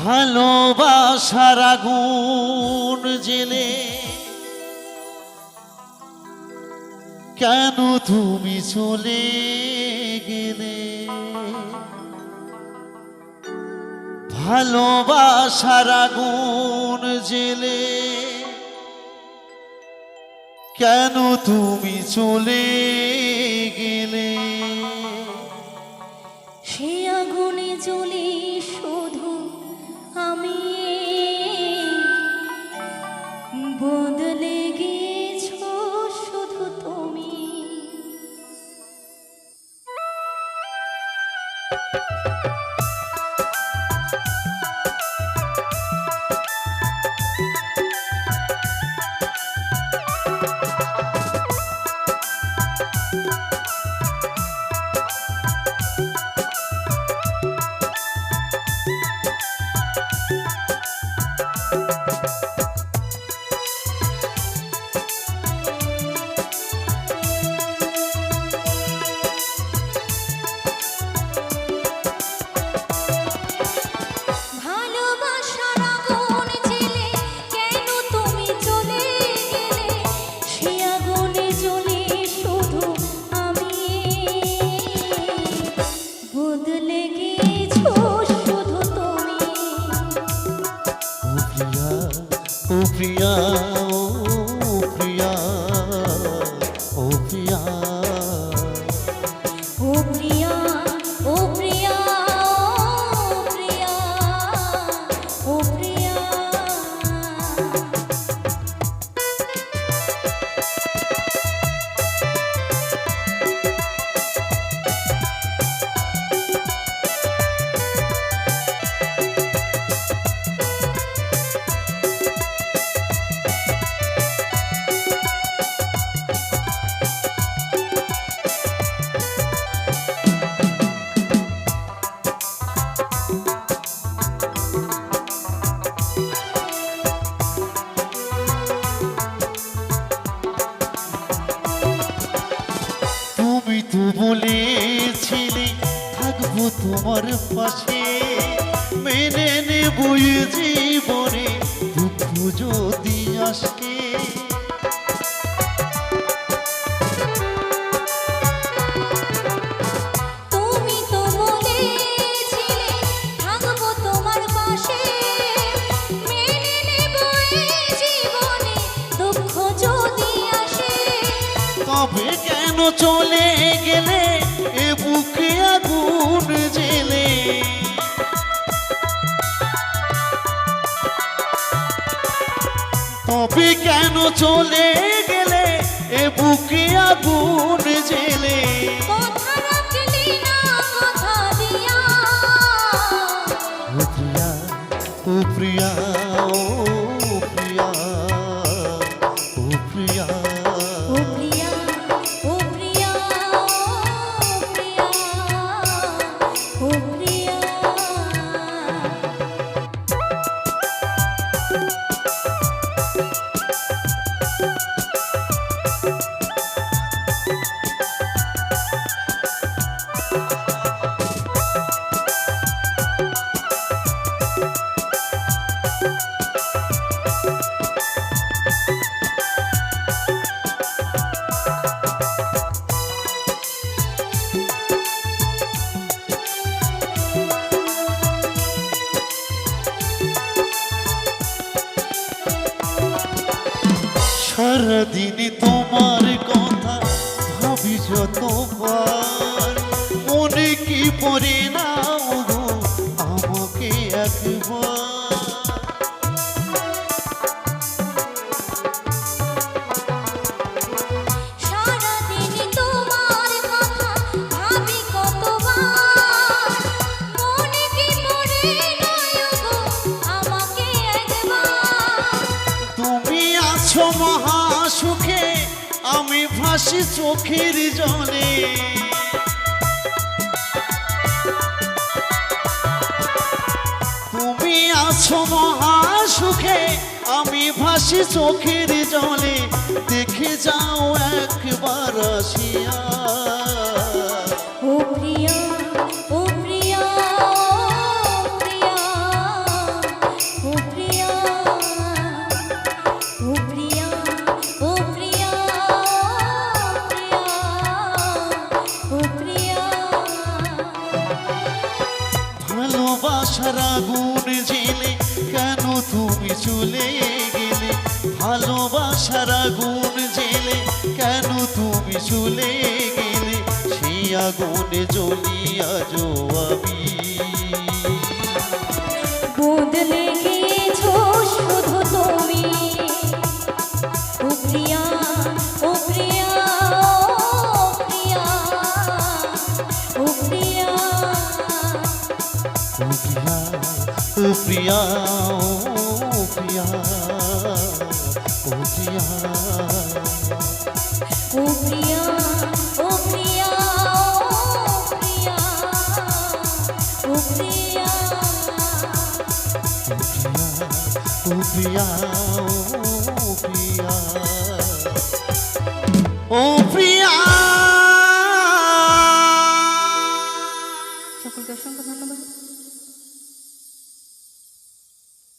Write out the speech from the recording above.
ভালোবাসার আগুন জেলে কেন তুমি চলে গেলে? ভালোবাসার আগুন জেলে কেন তুমি চলে গেলে? সে আগুনে জ্বলি শুধু আমি, বদলে গেছো শুধু তুমি। ও প্রিয়া, ও প্রিয়া, ও প্রিয়া, ও প্রিয়া, ও প্রিয়া, ও প্রিয়া, ও প্রিয়া। তুমি তো বলেছিলে থাকবো তোমার পাশে, মেনে নেব জীবনে দুঃখ যদি আসে। তুমি তো বলেছিলে থাকবো তোমার পাশে, মেনে নেব জীবনে দুঃখ যদি আসে। তবে কেন চলে গেলে এ বুকে আগুন জেলে? তবে কেন চলে গেলে এ বুকে আগুন জেলে? কথা রাখলি না কথা দিয়া। ও প্রিয়া, ও প্রিয়া, ও প্রিয়া, ও প্রিয়া, ও প্রিয়া, ও প্রিয়া, ও প্রিয়া, ও প্রিয়া। সারাদিন তোমার কথা ভাবি যতবার, মনে কি পড়ে না গো আমাকে একবার? সারাদিন তোমার কথা ভাবি কতবার, মনে কি পড়ে না গো আমাকে একবার। তুমি আছো মহা সুখে, আমি ভাসি চোখের জলে। তুমি আছো মহা সুখে, আমি ভাসি চোখের জলে। দেখে যাও একবার আসিয়া। ও প্রিয়া, ও প্রিয়া, ও প্রিয়া, ভালোবাসার আগুন জেলে কেন তুমি চলে গেলে ভালোবাসার আগুন জেলে কেন তুমি চলে গেলে সেই আগুনে জ্বলিয়া যো আমি বদলে গিয়েছো শুধু তুমি ও প্রিয়া ও প্রিয়া ও প্রিয়া ও প্রিয়া ও প্রিয়া ও প্রিয়া ও প্রিয়া ও প্রিয়া ও প্রিয়া ও প্রিয়া ও প্রিয়া ও প্রিয়া ও প্রিয়া সকলকে অসংখ্য ধন্যবাদ।